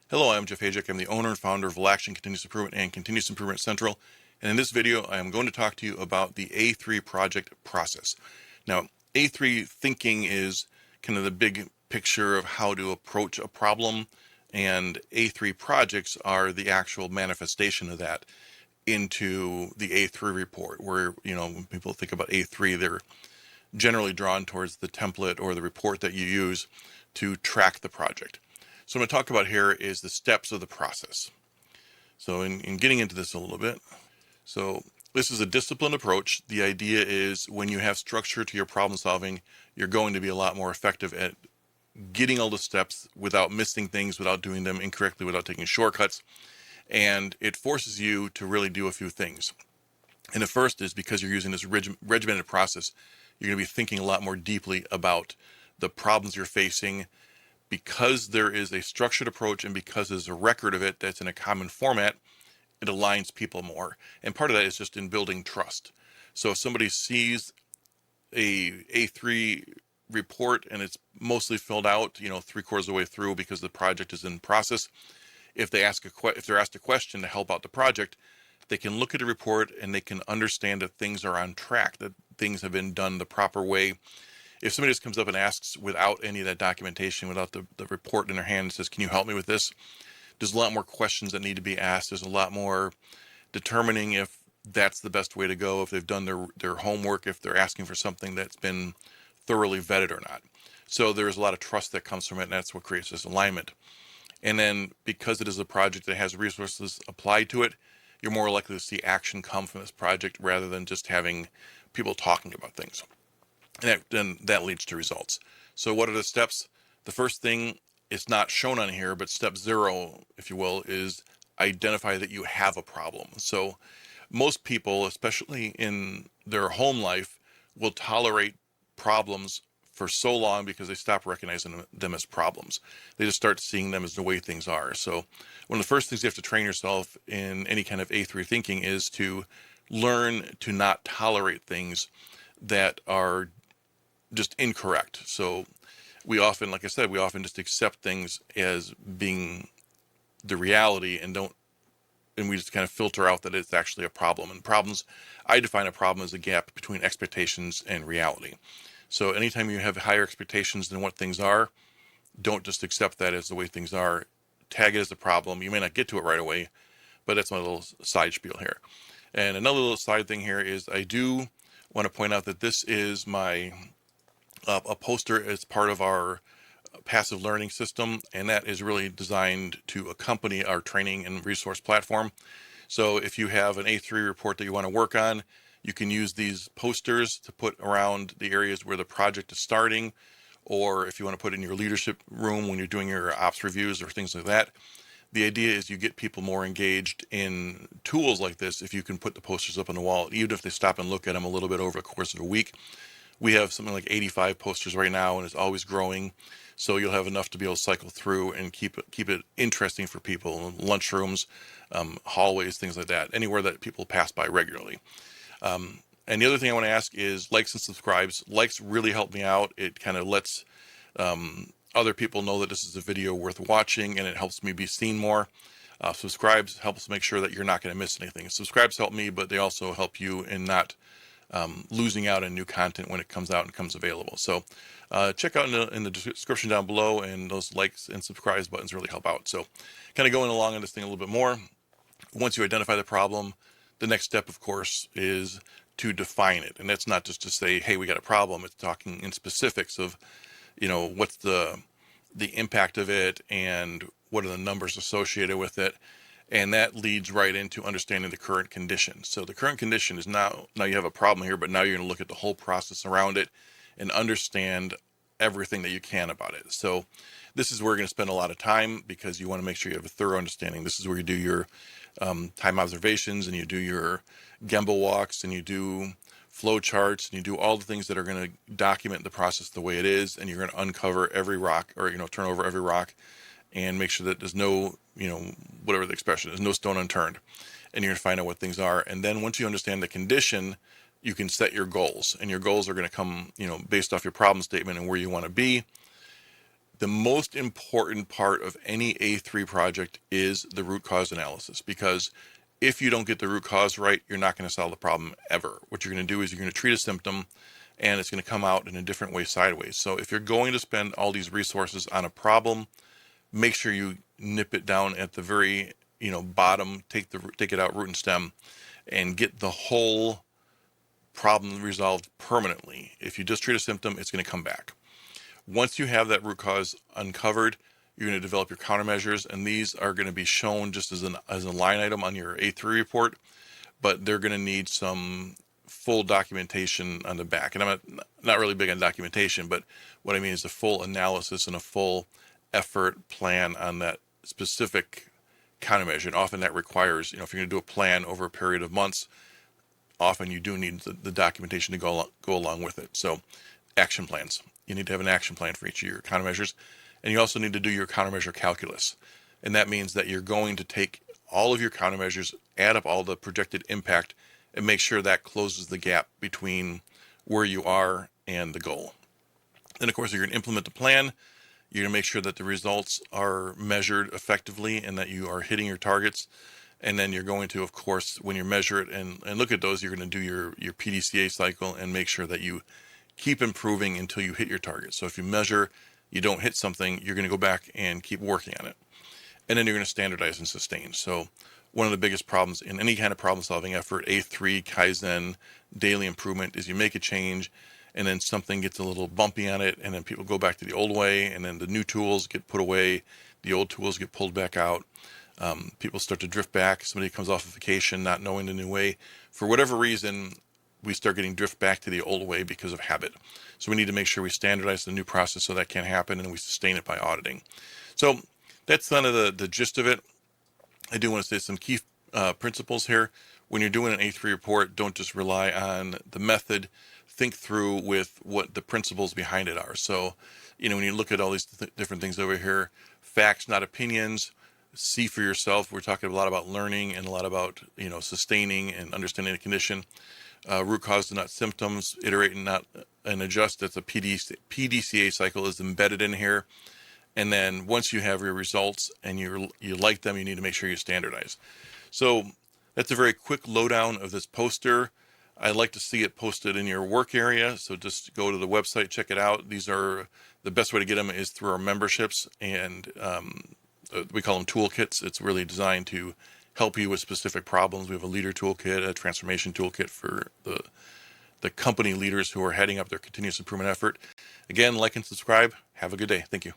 Hello, I'm Jeff Hajek. I'm the owner and founder of Action Continuous Improvement and Continuous Improvement Central. And in this video, I am going to talk to you about the A3 project process. Now, A3 thinking is kind of the big picture of how to approach a problem, and A3 projects are the actual manifestation of that into the A3 report, where, when people think about A3, they're generally drawn towards the template or the report that you use to track the project. So what I'm going to talk about here is the steps of the process. So in getting into this a little bit, so this is a disciplined approach. The idea is when you have structure to your problem solving, you're going to be a lot more effective at getting all the steps without missing things, without doing them incorrectly, without taking shortcuts. And it forces you to really do a few things. And the first is because you're using this regimented process, you're going to be thinking a lot more deeply about the problems you're facing. Because there is a structured approach and because there's a record of it that's in a common format, it aligns people more. And part of that is just in building trust. So if somebody sees a A3 report and it's mostly filled out, 3/4 of the way through because the project is in process, if they're asked a question to help out the project, they can look at the report and they can understand that things are on track, that things have been done the proper way. If somebody just comes up and asks without any of that documentation, without the report in their hand and says, can you help me with this? There's a lot more questions that need to be asked. There's a lot more determining if that's the best way to go, if they've done their homework, if they're asking for something that's been thoroughly vetted or not. So there's a lot of trust that comes from it, and that's what creates this alignment. And then because it is a project that has resources applied to it, you're more likely to see action come from this project rather than just having people talking about things. And then that leads to results. So what are the steps? The first thing is not shown on here, but step 0, if you will, is identify that you have a problem. So most people, especially in their home life, will tolerate problems for so long because they stop recognizing them as problems. They just start seeing them as the way things are. So one of the first things you have to train yourself in any kind of A3 thinking is to learn to not tolerate things that are just incorrect. So we often, like I said, we often just accept things as being the reality and we just kind of filter out that it's actually a problem. And problems, I define a problem as a gap between expectations and reality. So anytime you have higher expectations than what things are, don't just accept that as the way things are. Tag it as a problem. You may not get to it right away, but that's my little side spiel here. And another little side thing here is I do want to point out that this is a poster as part of our passive learning system, and that is really designed to accompany our training and resource platform. So if you have an A3 report that you want to work on, you can use these posters to put around the areas where the project is starting, or if you want to put it in your leadership room when you're doing your ops reviews or things like that. The idea is you get people more engaged in tools like this if you can put the posters up on the wall, even if they stop and look at them a little bit over the course of a week. We have something like 85 posters right now, and it's always growing. So you'll have enough to be able to cycle through and keep it interesting for people. Lunchrooms, hallways, things like that. Anywhere that people pass by regularly. And the other thing I want to ask is likes and subscribes. Likes really help me out. It kind of lets other people know that this is a video worth watching, and it helps me be seen more. Subscribes helps make sure that you're not going to miss anything. Subscribes help me, but they also help you in not losing out on new content when it comes out and comes available. So check out in the description down below, and those likes and subscribes buttons really help out. So kind of going along on this thing a little bit more, once you identify the problem, the next step, of course, is to define it. And that's not just to say, hey, we got a problem. It's talking in specifics of, what's the impact of it and what are the numbers associated with it. And that leads right into understanding the current condition. So the current condition is now you have a problem here, but now you're going to look at the whole process around it and understand everything that you can about it. So this is where you're going to spend a lot of time because you want to make sure you have a thorough understanding. This is where you do your time observations and you do your Gemba walks and you do flow charts and you do all the things that are going to document the process the way it is, and you're going to uncover every rock or turn over every rock and make sure that there's no, whatever the expression is, no stone unturned. And you're going to find out what things are. And then once you understand the condition, you can set your goals. And your goals are going to come, based off your problem statement and where you want to be. The most important part of any A3 project is the root cause analysis, because if you don't get the root cause right, you're not going to solve the problem ever. What you're going to do is you're going to treat a symptom and it's going to come out in a different way sideways. So if you're going to spend all these resources on a problem, make sure you nip it down at the very bottom, take it out root and stem, and get the whole problem resolved permanently. If you just treat a symptom, it's going to come back. Once you have that root cause uncovered, you're going to develop your countermeasures, and these are going to be shown just as a line item on your A3 report, but they're going to need some full documentation on the back. And I'm not really big on documentation, but what I mean is a full analysis and a full effort plan on that specific countermeasure. And often that requires, if you're going to do a plan over a period of months, often you do need the documentation to go along with it. So action plans. You need to have an action plan for each of your countermeasures. And you also need to do your countermeasure calculus. And that means that you're going to take all of your countermeasures, add up all the projected impact, and make sure that closes the gap between where you are and the goal. Then, of course, you're going to implement the plan. You're going to make sure that the results are measured effectively and that you are hitting your targets. And then you're going to, of course, when you measure it and look at those, you're going to do your PDCA cycle and make sure that you keep improving until you hit your target. So if you measure, you don't hit something, you're going to go back and keep working on it. And then you're going to standardize and sustain. So one of the biggest problems in any kind of problem solving effort, A3, Kaizen, daily improvement, is you make a change and then something gets a little bumpy on it, and then people go back to the old way, and then the new tools get put away, the old tools get pulled back out. People start to drift back. Somebody comes off of vacation not knowing the new way. For whatever reason, we start getting drift back to the old way because of habit. So we need to make sure we standardize the new process so that can't happen, and we sustain it by auditing. So that's kind of the gist of it. I do want to say some key principles here. When you're doing an A3 report, don't just rely on the method. Think through with what the principles behind it are. So, when you look at all these different things over here, facts, not opinions, see for yourself. We're talking a lot about learning and a lot about, sustaining and understanding the condition. Root cause, not symptoms, iterate and not and adjust. That's a PDCA cycle is embedded in here. And then once you have your results and you like them, you need to make sure you standardize. So that's a very quick lowdown of this poster. I'd like to see it posted in your work area. So just go to the website, check it out. These are the best way to get them is through our memberships, and we call them toolkits. It's really designed to help you with specific problems. We have a leader toolkit, a transformation toolkit for the company leaders who are heading up their continuous improvement effort. Again, like and subscribe. Have a good day. Thank you.